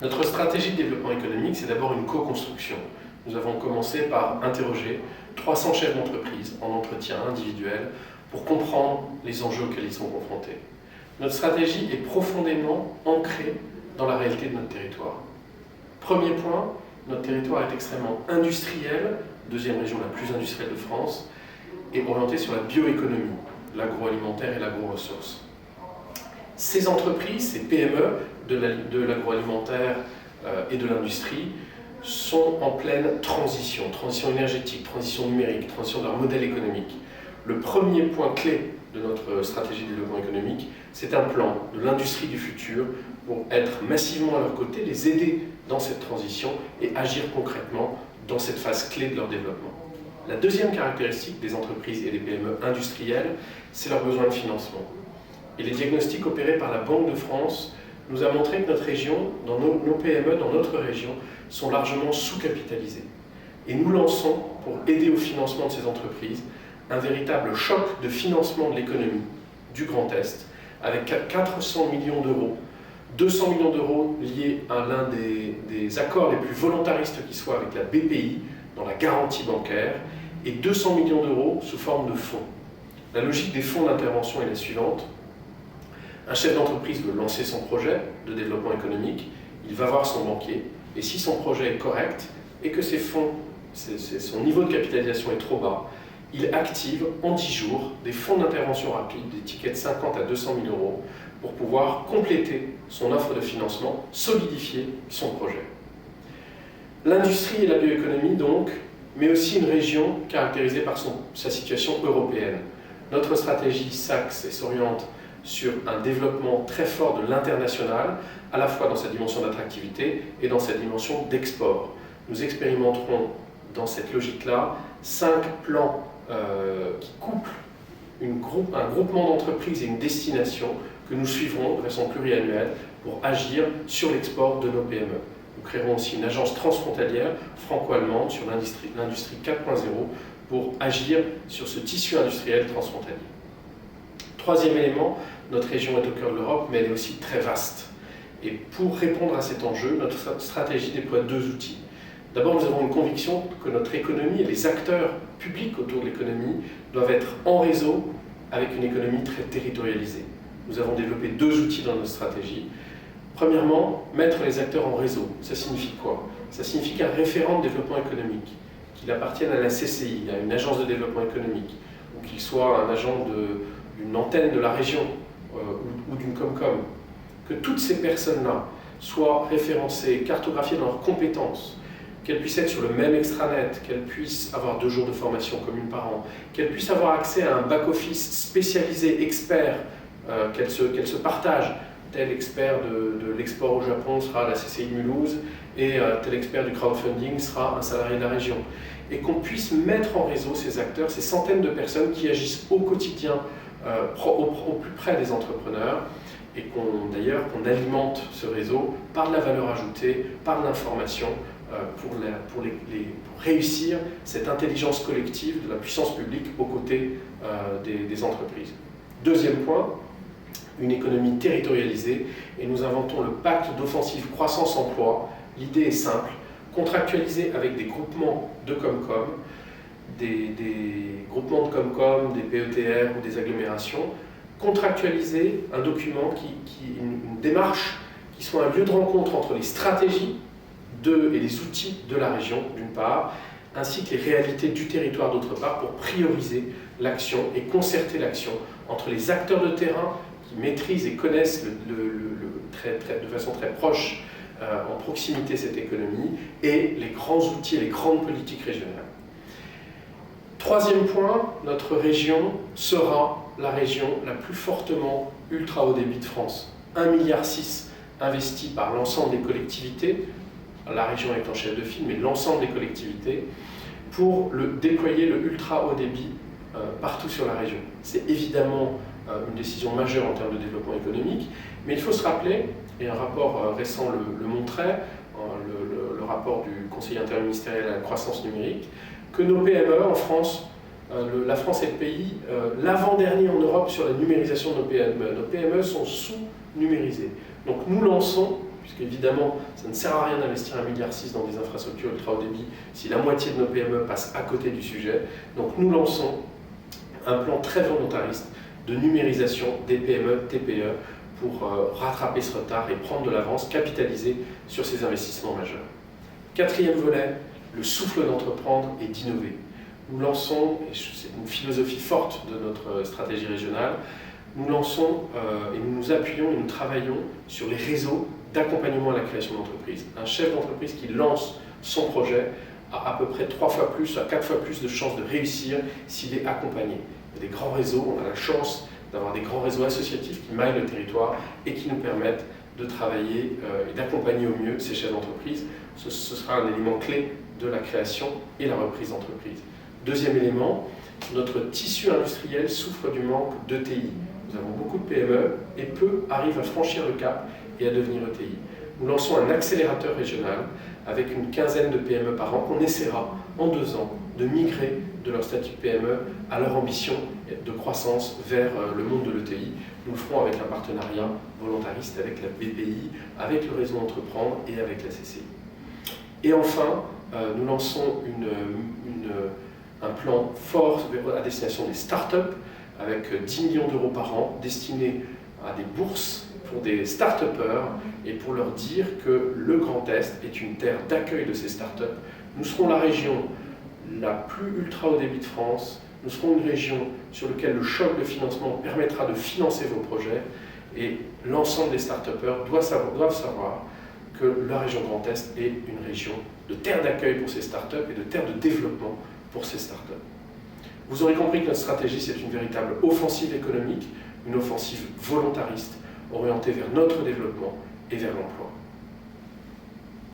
Notre stratégie de développement économique, c'est d'abord une co-construction. Nous avons commencé par interroger 300 chefs d'entreprise en entretien individuel pour comprendre les enjeux auxquels ils sont confrontés. Notre stratégie est profondément ancrée dans la réalité de notre territoire. Premier point, notre territoire est extrêmement industriel, deuxième région la plus industrielle de France, et orienté sur la bioéconomie, l'agroalimentaire et l'agro-ressources. Ces entreprises, ces PME de l'agroalimentaire et de l'industrie sont en pleine transition énergétique, transition numérique, transition de leur modèle économique. Le premier point clé de notre stratégie de développement économique, c'est un plan de l'industrie du futur pour être massivement à leur côté, les aider dans cette transition et agir concrètement dans cette phase clé de leur développement. La deuxième caractéristique des entreprises et des PME industrielles, c'est leur besoin de financement. Et les diagnostics opérés par la Banque de France nous a montré que notre région, nos PME dans notre région, sont largement sous-capitalisées. Et nous lançons, pour aider au financement de ces entreprises, un véritable choc de financement de l'économie du Grand Est, avec 400 millions d'euros, 200 millions d'euros liés à l'un des accords les plus volontaristes qui soient avec la BPI, dans la garantie bancaire, et 200 millions d'euros sous forme de fonds. La logique des fonds d'intervention est la suivante. Un chef d'entreprise veut lancer son projet de développement économique, il va voir son banquier, et si son projet est correct, et que ses fonds, son niveau de capitalisation est trop bas, il active en 10 jours des fonds d'intervention rapide, des tickets de 50 à 200 000 euros, pour pouvoir compléter son offre de financement, solidifier son projet. L'industrie et la bioéconomie, donc, mais aussi une région caractérisée par sa situation européenne. Notre stratégie s'axe et s'oriente sur un développement très fort de l'international, à la fois dans sa dimension d'attractivité et dans sa dimension d'export. Nous expérimenterons dans cette logique-là 5 plans qui couplent un groupement d'entreprises et une destination que nous suivrons de façon pluriannuelle pour agir sur l'export de nos PME. Nous créerons aussi une agence transfrontalière franco-allemande sur l'industrie 4.0 pour agir sur ce tissu industriel transfrontalier. Troisième élément, notre région est au cœur de l'Europe, mais elle est aussi très vaste. Et pour répondre à cet enjeu, notre stratégie déploie 2 outils. D'abord, nous avons une conviction que notre économie et les acteurs publics autour de l'économie doivent être en réseau avec une économie très territorialisée. Nous avons développé 2 outils dans notre stratégie. Premièrement, mettre les acteurs en réseau. Ça signifie quoi? Ça signifie qu'un référent de développement économique, qu'il appartienne à la CCI, à une agence de développement économique, ou qu'il soit un agent d'une antenne de la région ou d'une Comcom, que toutes ces personnes-là soient référencées, cartographiées dans leurs compétences, qu'elles puissent être sur le même extranet, qu'elles puissent avoir 2 jours de formation commune par an, qu'elles puissent avoir accès à un back-office spécialisé, expert, qu'elles se partagent. Tel expert de l'export au Japon sera à la CCI de Mulhouse et tel expert du crowdfunding sera un salarié de la région. Et qu'on puisse mettre en réseau ces acteurs, ces centaines de personnes qui agissent au quotidien au plus près des entrepreneurs et qu'on alimente ce réseau par de la valeur ajoutée, par de l'information pour réussir cette intelligence collective de la puissance publique aux côtés des entreprises. Deuxième point, une économie territorialisée, et nous inventons le pacte d'offensive croissance-emploi. L'idée est simple, contractualiser avec des groupements de Comcom, des groupements de Comcom, des PETR ou des agglomérations, contractualiser un document, une démarche qui soit un lieu de rencontre entre les stratégies et les outils de la région, d'une part, ainsi que les réalités du territoire, d'autre part, pour prioriser l'action et concerter l'action entre les acteurs de terrain qui maîtrisent et connaissent de façon très proche, en proximité, cette économie, et les grands outils et les grandes politiques régionales. Troisième point, notre région sera la région la plus fortement ultra haut débit de France. 1,6 milliard investi par l'ensemble des collectivités, la région est en chef de file, mais l'ensemble des collectivités, pour déployer le ultra haut débit partout sur la région. C'est évidemment une décision majeure en termes de développement économique, mais il faut se rappeler, et un rapport récent le montrait, le rapport du Conseil interministériel à la croissance numérique, que nos PME en France, la France est le pays l'avant-dernier en Europe sur la numérisation de nos PME. Nos PME sont sous-numérisées. Donc nous lançons, puisqu'évidemment, ça ne sert à rien d'investir 1,6 milliard dans des infrastructures ultra haut débit si la moitié de nos PME passent à côté du sujet. Donc nous lançons un plan très volontariste de numérisation des PME, TPE, pour rattraper ce retard et prendre de l'avance, capitaliser sur ces investissements majeurs. Quatrième volet, le souffle d'entreprendre et d'innover. Nous lançons, et c'est une philosophie forte de notre stratégie régionale, nous lançons et nous nous appuyons et nous travaillons sur les réseaux d'accompagnement à la création d'entreprise. Un chef d'entreprise qui lance son projet a à peu près 3 fois plus, à 4 fois plus de chances de réussir s'il est accompagné. Il y a des grands réseaux, on a la chance d'avoir des grands réseaux associatifs qui maillent le territoire et qui nous permettent de travailler et d'accompagner au mieux ces chefs d'entreprise. Ce sera un élément clé de la création et la reprise d'entreprise. Deuxième élément, notre tissu industriel souffre du manque d'ETI. Nous avons beaucoup de PME et peu arrivent à franchir le cap et à devenir ETI. Nous lançons un accélérateur régional avec une quinzaine de PME par an qu'on essaiera en 2 ans de migrer de leur statut de PME à leur ambition de croissance vers le monde de l'ETI. Nous le ferons avec un partenariat volontariste avec la BPI, avec le réseau Entreprendre et avec la CCI. Et enfin, nous lançons un plan fort à destination des startups avec 10 millions d'euros par an destinés à des bourses pour des start-upers et pour leur dire que le Grand Est est une terre d'accueil de ces startups. Nous serons la région la plus ultra haut débit de France, nous serons une région sur laquelle le choc de financement permettra de financer vos projets et l'ensemble des start-upers doivent savoir que la région Grand Est est une région de terre d'accueil pour ces startups et de terre de développement pour ces startups. Vous aurez compris que notre stratégie, c'est une véritable offensive économique, une offensive volontariste, orientée vers notre développement et vers l'emploi.